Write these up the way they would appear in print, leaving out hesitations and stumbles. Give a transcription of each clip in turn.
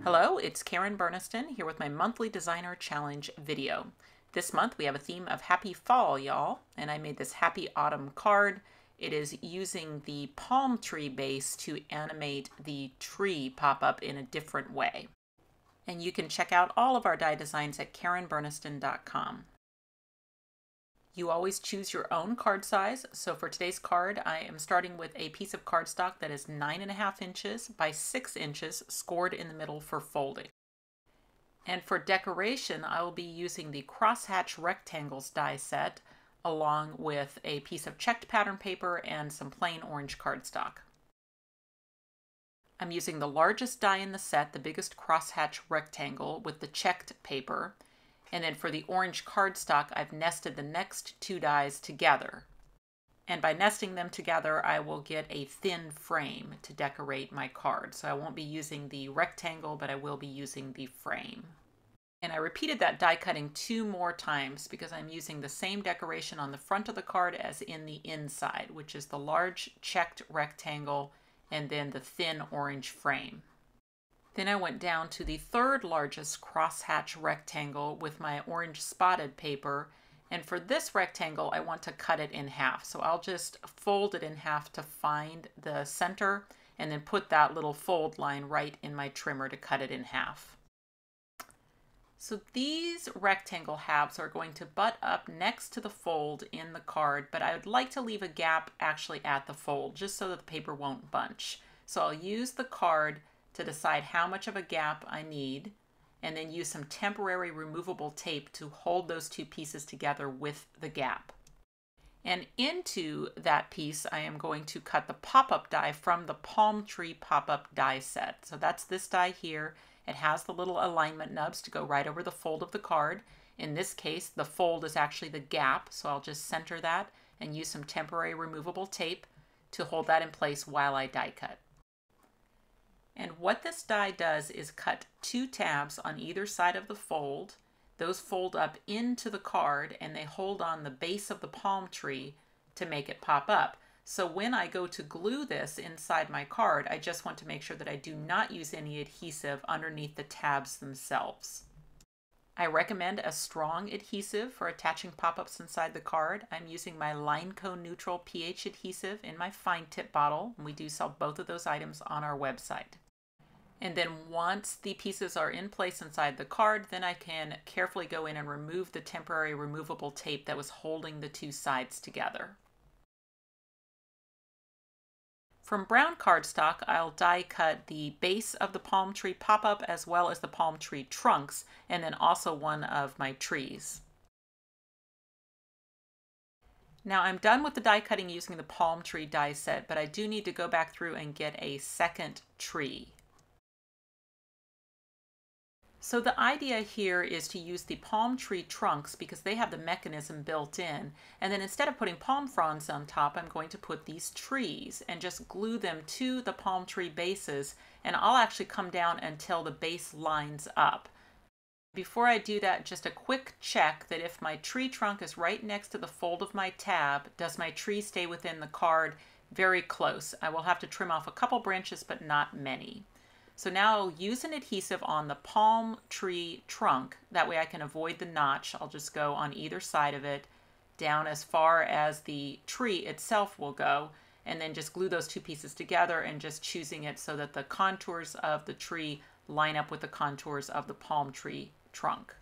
Hello, it's Karen Burniston here with my monthly designer challenge video. This month we have a theme of happy fall, y'all, and I made this happy autumn card. It is using the palm tree base to animate the tree pop up in a different way. And you can check out all of our die designs at karenburniston.com. You always choose your own card size. So for today's card, I am starting with a piece of cardstock that is 9.5 inches by 6 inches, scored in the middle for folding. And for decoration, I will be using the Crosshatch rectangles die set, along with a piece of checked pattern paper and some plain orange cardstock. I'm using the largest die in the set, the biggest crosshatch rectangle, with the checked paper. And then for the orange cardstock, I've nested the next two dies together. And by nesting them together, I will get a thin frame to decorate my card. So I won't be using the rectangle, but I will be using the frame. And I repeated that die cutting 2 more times because I'm using the same decoration on the front of the card as in the inside, which is the large checked rectangle and then the thin orange frame. Then I went down to the third largest crosshatch rectangle with my orange spotted paper. And for this rectangle, I want to cut it in half. So I'll just fold it in half to find the center and then put that little fold line right in my trimmer to cut it in half. So these rectangle halves are going to butt up next to the fold in the card, but I would like to leave a gap actually at the fold just so that the paper won't bunch. So I'll use the card to decide how much of a gap I need, and then use some temporary removable tape to hold those two pieces together with the gap. And into that piece, I am going to cut the pop-up die from the palm tree pop-up die set. So that's this die here. It has the little alignment nubs to go right over the fold of the card. In this case, the fold is actually the gap, so I'll just center that and use some temporary removable tape to hold that in place while I die cut. And what this die does is cut 2 tabs on either side of the fold. Those fold up into the card and they hold on the base of the palm tree to make it pop up. So when I go to glue this inside my card, I just want to make sure that I do not use any adhesive underneath the tabs themselves. I recommend a strong adhesive for attaching pop-ups inside the card. I'm using my LINECO neutral pH adhesive in my fine tip bottle, and we do sell both of those items on our website. And then once the pieces are in place inside the card, then I can carefully go in and remove the temporary removable tape that was holding the 2 sides together. From brown cardstock, I'll die cut the base of the palm tree pop-up as well as the palm tree trunks, and then also one of my trees. Now I'm done with the die cutting using the palm tree die set, but I do need to go back through and get a second tree. So the idea here is to use the palm tree trunks because they have the mechanism built in. And then instead of putting palm fronds on top, I'm going to put these trees and just glue them to the palm tree bases. And I'll actually come down until the base lines up. Before I do that, just a quick check that if my tree trunk is right next to the fold of my tab, does my tree stay within the card? Very close. I will have to trim off a couple branches, but not many. So now I'll use an adhesive on the palm tree trunk. That way I can avoid the notch. I'll just go on either side of it down as far as the tree itself will go, and then just glue those 2 pieces together and just choosing it so that the contours of the tree line up with the contours of the palm tree trunk.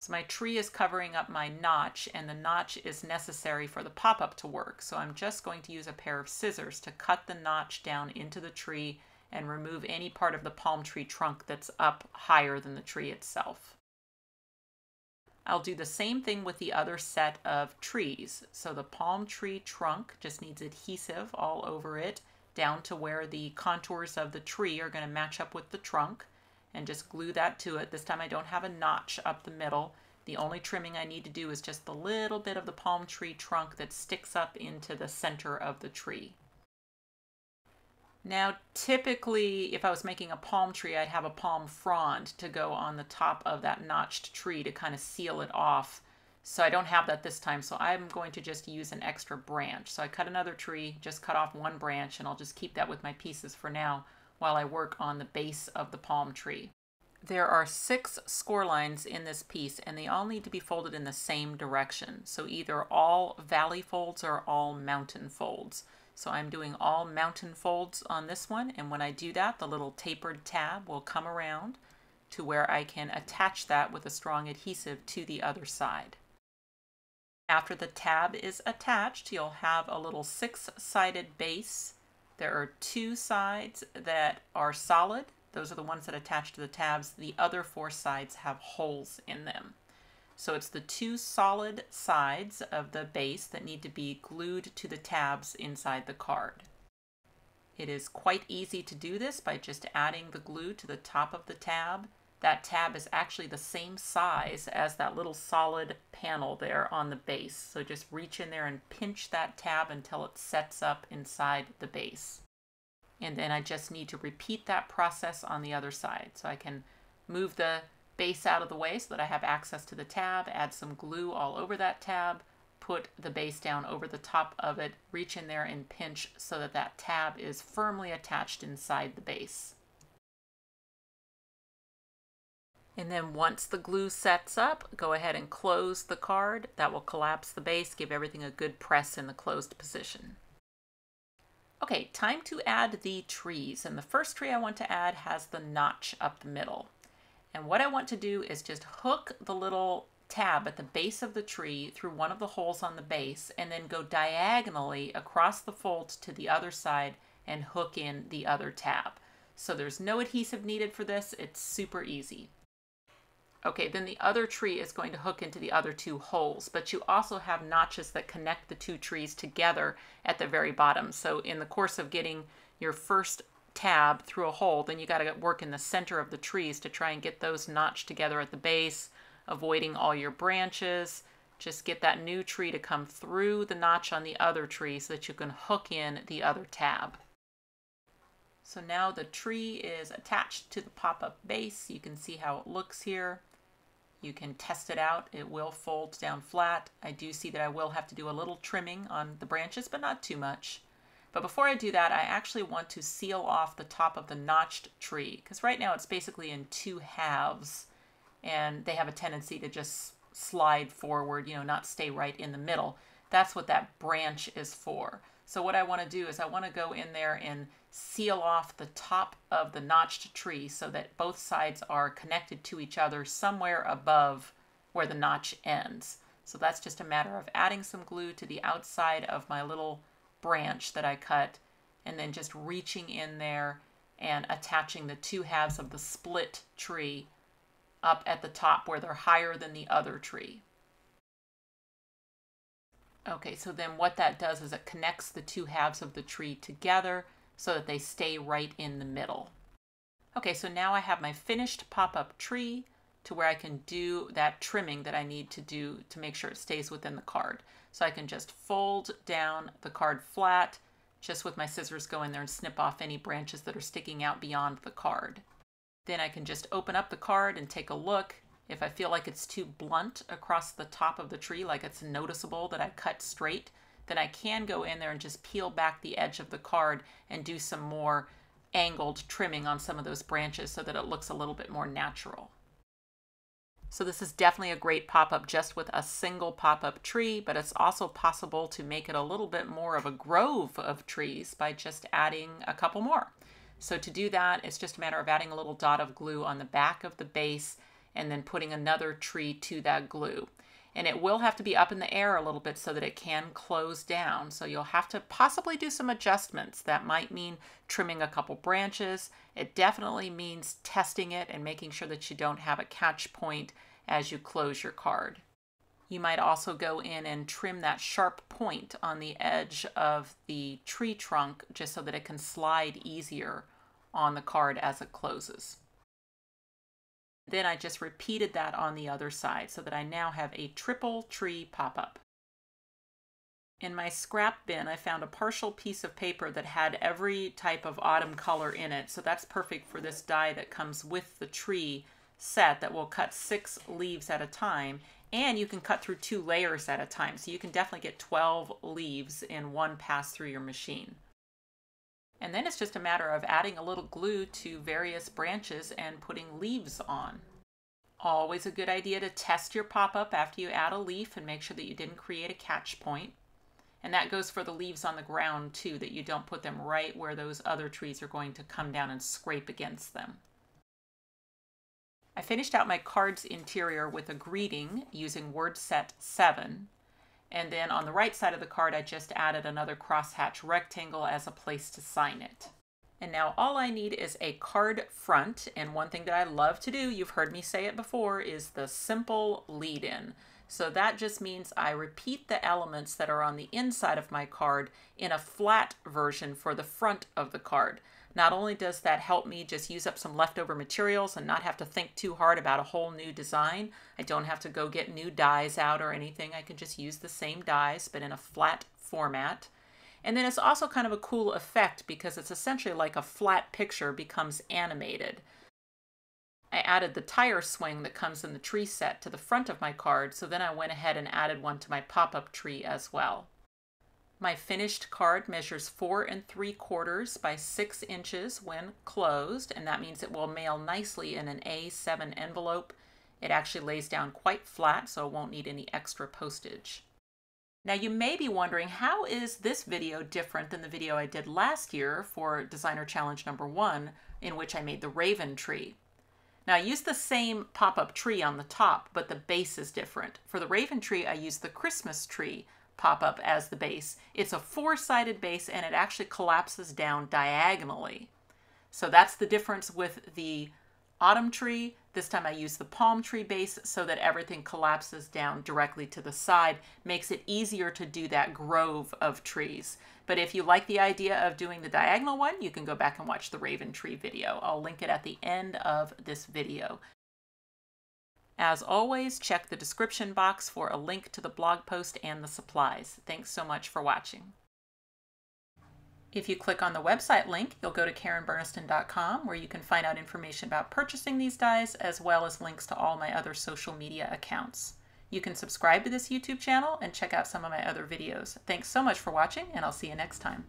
So my tree is covering up my notch, and the notch is necessary for the pop-up to work. So I'm just going to use a pair of scissors to cut the notch down into the tree and remove any part of the palm tree trunk that's up higher than the tree itself. I'll do the same thing with the other set of trees. So the palm tree trunk just needs adhesive all over it down to where the contours of the tree are going to match up with the trunk, and just glue that to it. This time I don't have a notch up the middle. The only trimming I need to do is just the little bit of the palm tree trunk that sticks up into the center of the tree. Now, typically, if I was making a palm tree, I'd have a palm frond to go on the top of that notched tree to kind of seal it off. So I don't have that this time, so I'm going to just use an extra branch. So I cut another tree, just cut off one branch, and I'll just keep that with my pieces for now, while I work on the base of the palm tree. There are 6 score lines in this piece, and they all need to be folded in the same direction. So either all valley folds or all mountain folds. So I'm doing all mountain folds on this one, and when I do that, the little tapered tab will come around to where I can attach that with a strong adhesive to the other side. After the tab is attached, you'll have a little 6-sided base. There are 2 sides that are solid. Those are the ones that attach to the tabs. The other 4 sides have holes in them. So it's the 2 solid sides of the base that need to be glued to the tabs inside the card. It is quite easy to do this by just adding the glue to the top of the tab. That tab is actually the same size as that little solid panel there on the base. So just reach in there and pinch that tab until it sets up inside the base. And then I just need to repeat that process on the other side. So I can move the base out of the way so that I have access to the tab, add some glue all over that tab, put the base down over the top of it, reach in there and pinch so that that tab is firmly attached inside the base. And then once the glue sets up, go ahead and close the card. That will collapse the base, give everything a good press in the closed position. Okay, time to add the trees. And the first tree I want to add has the notch up the middle. And what I want to do is just hook the little tab at the base of the tree through one of the holes on the base, and then go diagonally across the folds to the other side and hook in the other tab. So there's no adhesive needed for this. It's super easy. Okay, then the other tree is going to hook into the other 2 holes, but you also have notches that connect the 2 trees together at the very bottom. So in the course of getting your first tab through a hole, then you got to work in the center of the trees to try and get those notched together at the base, avoiding all your branches. Just get that new tree to come through the notch on the other tree so that you can hook in the other tab. So now the tree is attached to the pop-up base. You can see how it looks here. You can test it out. It will fold down flat. I do see that I will have to do a little trimming on the branches, but not too much. But before I do that, I actually want to seal off the top of the notched tree, because right now it's basically in 2 halves, and they have a tendency to just slide forward, you know, not stay right in the middle. That's what that branch is for. So what I want to do is I want to go in there and seal off the top of the notched tree so that both sides are connected to each other somewhere above where the notch ends. So that's just a matter of adding some glue to the outside of my little branch that I cut, and then just reaching in there and attaching the 2 halves of the split tree up at the top where they're higher than the other tree. Okay, so then what that does is it connects the 2 halves of the tree together so that they stay right in the middle. Okay, so now I have my finished pop-up tree to where I can do that trimming that I need to do to make sure it stays within the card. So I can just fold down the card flat, just with my scissors go in there and snip off any branches that are sticking out beyond the card. Then I can just open up the card and take a look. If I feel like it's too blunt across the top of the tree, like it's noticeable that I cut straight, then I can go in there and just peel back the edge of the card and do some more angled trimming on some of those branches so that it looks a little bit more natural. So this is definitely a great pop-up just with a single pop-up tree, but it's also possible to make it a little bit more of a grove of trees by just adding a couple more. So to do that, it's just a matter of adding a little dot of glue on the back of the base and then putting another tree to that glue. And it will have to be up in the air a little bit so that it can close down. So you'll have to possibly do some adjustments. That might mean trimming a couple branches. It definitely means testing it and making sure that you don't have a catch point as you close your card. You might also go in and trim that sharp point on the edge of the tree trunk just so that it can slide easier on the card as it closes. Then I just repeated that on the other side so that I now have a triple tree pop-up. In my scrap bin, I found a partial piece of paper that had every type of autumn color in it, so that's perfect for this die that comes with the tree set that will cut 6 leaves at a time, and you can cut through 2 layers at a time, so you can definitely get 12 leaves in one pass through your machine. And then it's just a matter of adding a little glue to various branches and putting leaves on. Always a good idea to test your pop-up after you add a leaf and make sure that you didn't create a catch point. And that goes for the leaves on the ground too, that you don't put them right where those other trees are going to come down and scrape against them. I finished out my card's interior with a greeting using word set 7. And then on the right side of the card, I just added another crosshatch rectangle as a place to sign it. And now all I need is a card front. And one thing that I love to do, you've heard me say it before, is the simple lead-in. So that just means I repeat the elements that are on the inside of my card in a flat version for the front of the card. Not only does that help me just use up some leftover materials and not have to think too hard about a whole new design, I don't have to go get new dies out or anything. I can just use the same dies, but in a flat format. And then it's also kind of a cool effect because it's essentially like a flat picture becomes animated. I added the tire swing that comes in the tree set to the front of my card, so then I went ahead and added one to my pop-up tree as well. My finished card measures 4 3/4 by 6 inches when closed, and that means it will mail nicely in an A7 envelope. It actually lays down quite flat, so it won't need any extra postage. Now you may be wondering, how is this video different than the video I did last year for Designer Challenge number 1, in which I made the raven tree? Now I used the same pop-up tree on the top, but the base is different. For the raven tree, I used the Christmas tree pop-up as the base. It's a 4-sided base and it actually collapses down diagonally. So that's the difference with the autumn tree. This time I used the palm tree base so that everything collapses down directly to the side. Makes it easier to do that grove of trees. But if you like the idea of doing the diagonal one, you can go back and watch the raven tree video. I'll link it at the end of this video. As always, check the description box for a link to the blog post and the supplies. Thanks so much for watching. If you click on the website link, you'll go to KarenBurniston.com, where you can find out information about purchasing these dies, as well as links to all my other social media accounts. You can subscribe to this YouTube channel and check out some of my other videos. Thanks so much for watching, and I'll see you next time.